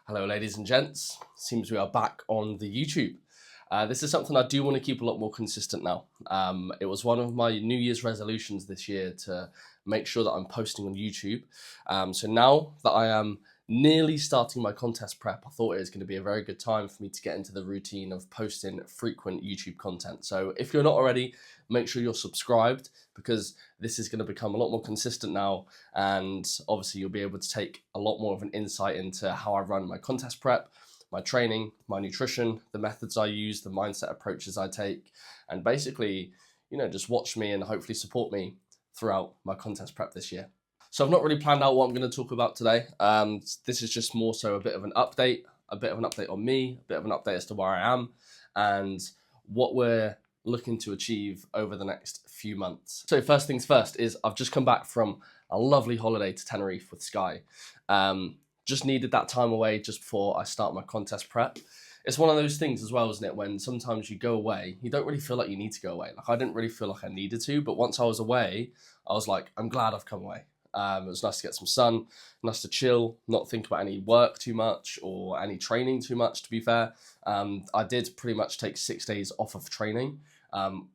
Hello ladies and gents, seems we are back on the YouTube. This is something I do want to keep a lot more consistent now. It was one of my New Year's resolutions this year to make sure that I'm posting on YouTube. So now that I am nearly starting my contest prep, I thought it was going to be a very good time for me to get into the routine of posting frequent YouTube content. So if you're not already, make sure you're subscribed because this is going to become a lot more consistent now, and obviously you'll be able to take a lot more of an insight into how I run my contest prep, my training, my nutrition, the methods I use, the mindset approaches I take, and basically, just watch me and hopefully support me throughout my contest prep this year. So I've not really planned out what I'm going to talk about today. This is just more so a bit of an update on me, a bit of an update as to where I am and what we're looking to achieve over the next few months. So first things first is I've just come back from a lovely holiday to Tenerife with Sky. Just needed that time away just before I start my contest prep. It's one of those things as well, isn't it? When sometimes you go away, you don't really feel like you need to go away. Like I didn't really feel like I needed to, but once I was away, I was like, I'm glad I've come away. It was nice to get some sun, nice to chill, not think about any work too much or any training too much, to be fair. I did pretty much take 6 days off of training.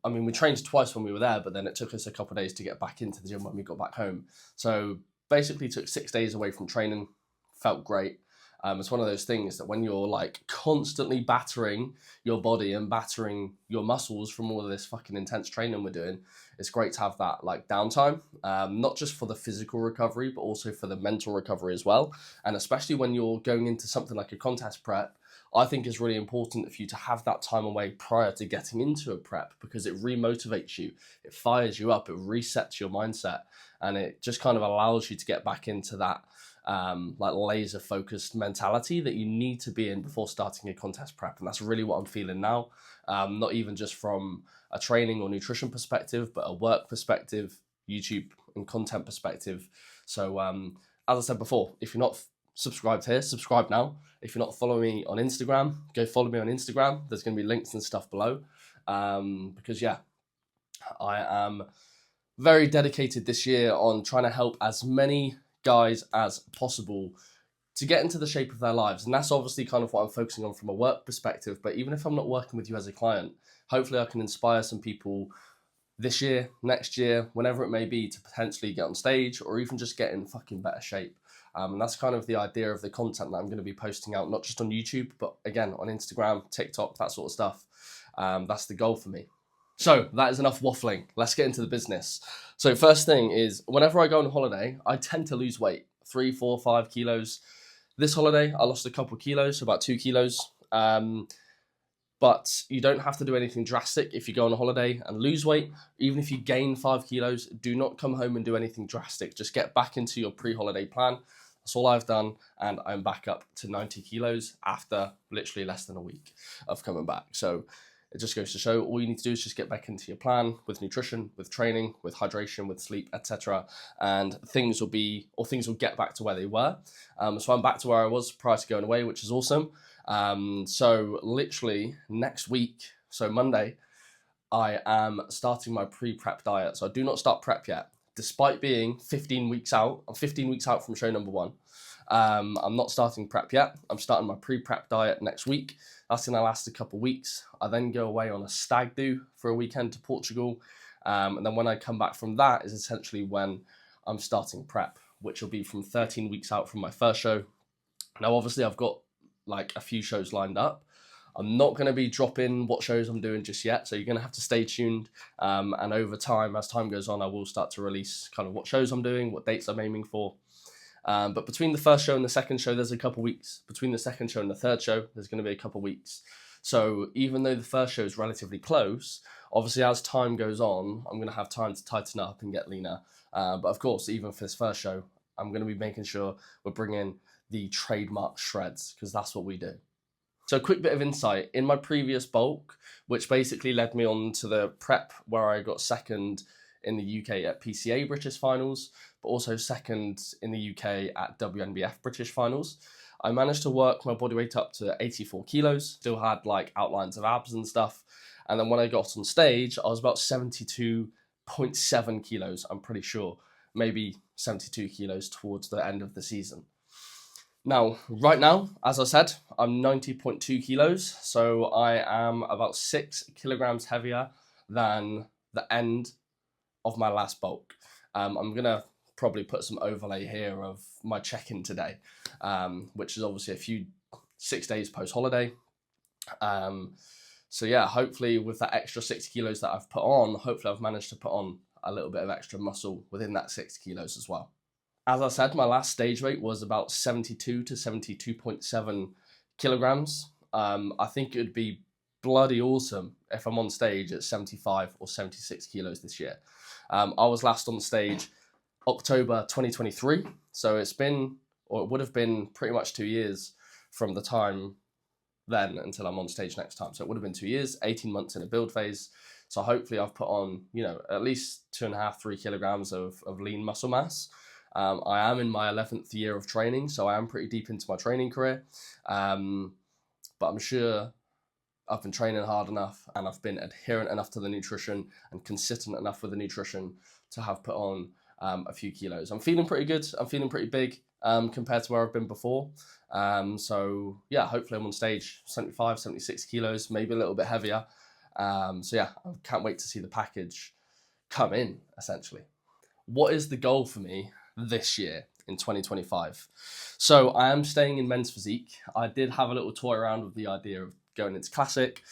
We trained twice when we were there, but then it took us a couple of days to get back into the gym when we got back home. So basically took 6 days away from training, felt great. It's one of those things that when you're like constantly battering your body and battering your muscles from all of this fucking intense training we're doing, it's great to have that like downtime, not just for the physical recovery, but also for the mental recovery as well. And especially when you're going into something like a contest prep, I think it's really important for you to have that time away prior to getting into a prep because it remotivates you, it fires you up, it resets your mindset, and it just kind of allows you to get back into that like laser focused mentality that you need to be in before starting a contest prep. And that's really what I'm feeling now, not even just from a training or nutrition perspective, but a work perspective, YouTube and content perspective. So as I said before, if you're not subscribed here, subscribe now. If you're not following me on Instagram, go follow me on Instagram. There's going to be links and stuff below, because I am very dedicated this year on trying to help as many guys as possible to get into the shape of their lives. And that's obviously kind of what I'm focusing on from a work perspective. But even if I'm not working with you as a client, hopefully I can inspire some people this year, next year, whenever it may be, to potentially get on stage or even just get in fucking better shape. And that's kind of the idea of the content that I'm going to be posting out, not just on YouTube, but again, on Instagram, TikTok, that sort of stuff. That's the goal for me. So that is enough waffling. Let's get into the business. So first thing is, whenever I go on holiday, I tend to lose weight, 3, 4, 5 kilos. This holiday, I lost a couple of kilos, so about 2 kilos. But you don't have to do anything drastic if you go on a holiday and lose weight. Even if you gain 5 kilos, do not come home and do anything drastic. Just get back into your pre-holiday plan. That's all I've done, and I'm back up to 90 kilos after literally less than a week of coming back. So it just goes to show all you need to do is just get back into your plan with nutrition, with training, with hydration, with sleep, etc. And things will get back to where they were. So I'm back to where I was prior to going away, which is awesome. So literally next week, so Monday, I am starting my pre-prep diet. So I do not start prep yet, despite being 15 weeks out. I'm 15 weeks out from show number 1. I'm not starting prep yet. I'm starting my pre-prep diet next week. That's going to last a couple of weeks. I then go away on a stag do for a weekend to Portugal. And then when I come back from that is essentially when I'm starting prep, which will be from 13 weeks out from my first show. Now, obviously, I've got like a few shows lined up. I'm not going to be dropping what shows I'm doing just yet, so you're going to have to stay tuned. And over time, as time goes on, I will start to release kind of what shows I'm doing, what dates I'm aiming for. But between the first show and the second show, there's a couple weeks. Between the second show and the third show, there's going to be a couple weeks. So even though the first show is relatively close, obviously as time goes on, I'm going to have time to tighten up and get leaner. But of course, even for this first show, I'm going to be making sure we're bringing the trademark shreds, because that's what we do. So a quick bit of insight. In my previous bulk, which basically led me on to the prep where I got second in the UK at PCA British Finals, but also second in the UK at WNBF British Finals, I managed to work my body weight up to 84 kilos, still had like outlines of abs and stuff. And then when I got on stage, I was about 72.7 kilos, I'm pretty sure, maybe 72 kilos towards the end of the season. Now, right now, as I said, I'm 90.2 kilos, so I am about 6 kilograms heavier than the end of my last bulk. I'm gonna probably put some overlay here of my check-in today, which is obviously 6 days post-holiday. So yeah, hopefully with that extra 6 kilos that I've put on, hopefully I've managed to put on a little bit of extra muscle within that 6 kilos as well. As I said, my last stage weight was about 72 to 72.7 kilograms. I think it would be bloody awesome if I'm on stage at 75 or 76 kilos this year. I was last on stage October 2023, so it's been, or it would have been pretty much 2 years from the time then until I'm on stage next time. So it would have been 2 years, 18 months in a build phase. So hopefully I've put on, at least 2.5, 3 kilograms of lean muscle mass. I am in my 11th year of training, so I am pretty deep into my training career. But I'm sure I've been training hard enough and I've been adherent enough to the nutrition and consistent enough with the nutrition to have put on a few kilos. I'm feeling pretty good. I'm feeling pretty big compared to where I've been before. So yeah, hopefully I'm on stage 75, 76 kilos, maybe a little bit heavier. So yeah, I can't wait to see the package come in, essentially. What is the goal for me this year in 2025? So I am staying in men's physique. I did have a little toy around with the idea of going into classic.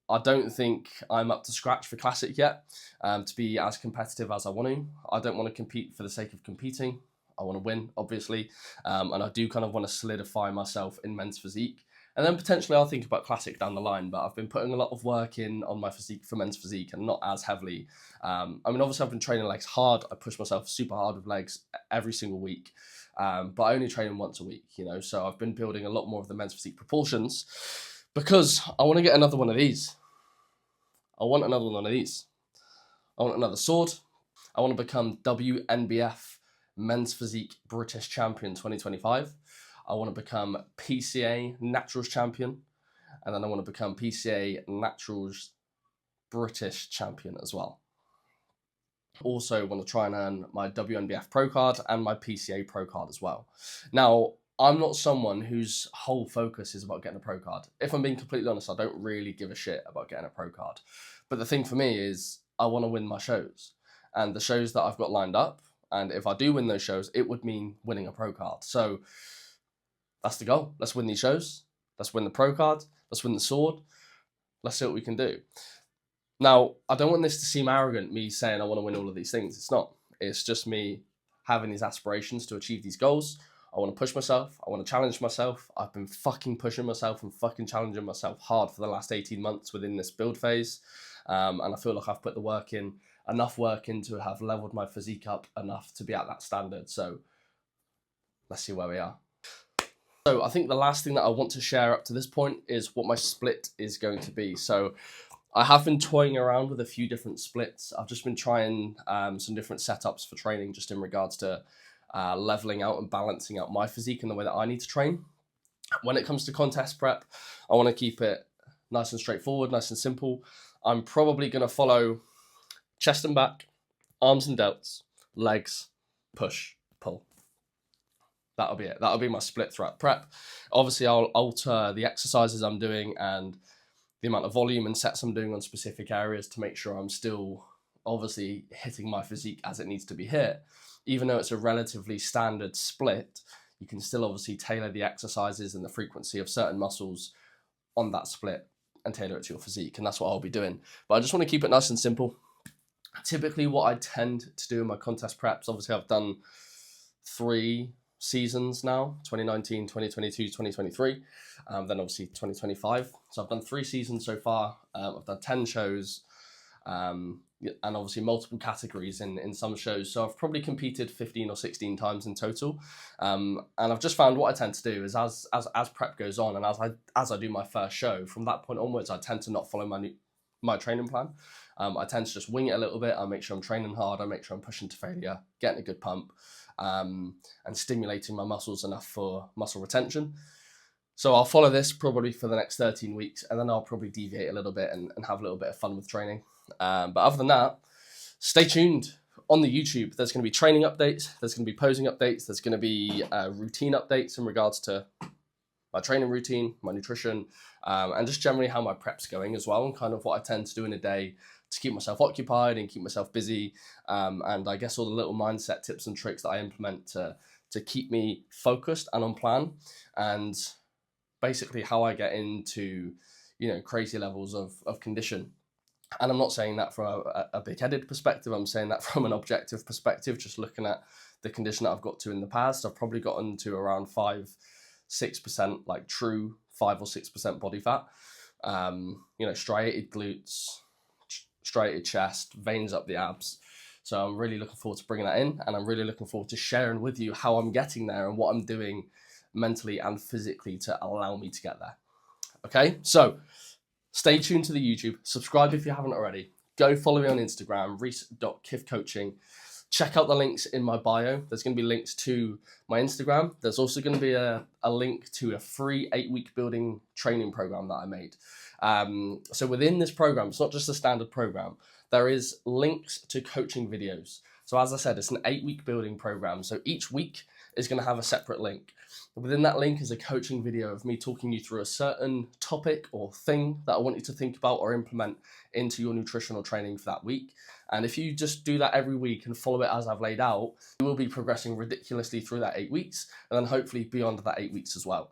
I don't think I'm up to scratch for classic yet, to be as competitive as I want to. I don't want to compete for the sake of competing. I want to win, obviously, and I do kind of want to solidify myself in men's physique. And then potentially I'll think about classic down the line, but I've been putting a lot of work in on my physique for men's physique and not as heavily. Obviously I've been training legs hard. I push myself super hard with legs every single week, but I only train once a week, so I've been building a lot more of the men's physique proportions because I want to get another one of these. I want another one of these. I want another sword. I want to become WNBF Men's Physique British Champion 2025. I want to become PCA Naturals Champion, and then I want to become PCA Naturals British Champion as well. Also want to try and earn my WNBF Pro card and my PCA Pro card as well. Now, I'm not someone whose whole focus is about getting a pro card. If I'm being completely honest, I don't really give a shit about getting a pro card. But the thing for me is I want to win my shows. And the shows that I've got lined up, and if I do win those shows, it would mean winning a pro card. So that's the goal. Let's win these shows. Let's win the pro card. Let's win the sword. Let's see what we can do. Now, I don't want this to seem arrogant, me saying I want to win all of these things. It's not. It's just me having these aspirations to achieve these goals. I want to push myself. I want to challenge myself. I've been fucking pushing myself and fucking challenging myself hard for the last 18 months within this build phase. And I feel like I've put the work in, enough work in to have leveled my physique up enough to be at that standard. So let's see where we are. So I think the last thing that I want to share up to this point is what my split is going to be. So I have been toying around with a few different splits. I've just been trying some different setups for training just in regards to leveling out and balancing out my physique and the way that I need to train. When it comes to contest prep, I want to keep it nice and straightforward, nice and simple. I'm probably going to follow chest and back, arms and delts, legs, push, pull. That'll be it. That'll be my split throughout prep. Obviously, I'll alter the exercises I'm doing and the amount of volume and sets I'm doing on specific areas to make sure I'm still obviously hitting my physique as it needs to be hit. Even though it's a relatively standard split, you can still obviously tailor the exercises and the frequency of certain muscles on that split and tailor it to your physique. And that's what I'll be doing. But I just want to keep it nice and simple. Typically what I tend to do in my contest preps, obviously I've done 3 seasons now, 2019, 2022, 2023, then obviously 2025. So I've done 3 seasons so far. I've done 10 shows, and obviously multiple categories in some shows. So I've probably competed 15 or 16 times in total. And I've just found what I tend to do is as prep goes on and as I do my first show, from that point onwards, I tend to not follow my training plan. I tend to just wing it a little bit. I make sure I'm training hard. I make sure I'm pushing to failure, getting a good pump, and stimulating my muscles enough for muscle retention. So I'll follow this probably for the next 13 weeks, and then I'll probably deviate a little bit and have a little bit of fun with training. But other than that, stay tuned on the YouTube, there's going to be training updates, there's going to be posing updates, there's going to be routine updates in regards to my training routine, my nutrition, and just generally how my prep's going as well, and kind of what I tend to do in a day to keep myself occupied and keep myself busy, and I guess all the little mindset tips and tricks that I implement to keep me focused and on plan, and basically how I get into, you know, crazy levels of condition. And I'm not saying that from a big-headed perspective, I'm saying that from an objective perspective, just looking at the condition that I've got to in the past. I've probably gotten to around 5-6%, like true 5 or 6% body fat. You know, striated glutes, striated chest, veins up the abs. So I'm really looking forward to bringing that in, and I'm really looking forward to sharing with you how I'm getting there and what I'm doing mentally and physically to allow me to get there. Okay, so stay tuned to the YouTube. Subscribe if you haven't already. Go follow me on Instagram, reese.kifcoaching. Check out the links in my bio. There's going to be links to my Instagram. There's also going to be a link to a free 8-week building training program that I made. So within this program, it's not just a standard program. There is links to coaching videos. So as I said, it's an 8-week building program. So each week is going to have a separate link. Within that link is a coaching video of me talking you through a certain topic or thing that I want you to think about or implement into your nutritional training for that week. And if you just do that every week and follow it as I've laid out, you will be progressing ridiculously through that 8 weeks, and then hopefully beyond that 8 weeks as well.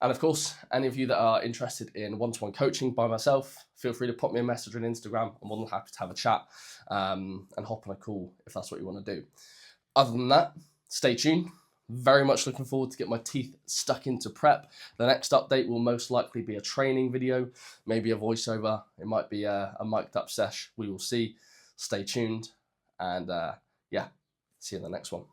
And of course, any of you that are interested in one-to-one coaching by myself, feel free to pop me a message on Instagram. I'm more than happy to have a chat and hop on a call if that's what you want to do. Other than that, stay tuned. Very much looking forward to get my teeth stuck into prep. The next update will most likely be a training video, maybe a voiceover. It might be a mic'd up sesh. We will see. Stay tuned, and yeah, see you in the next one.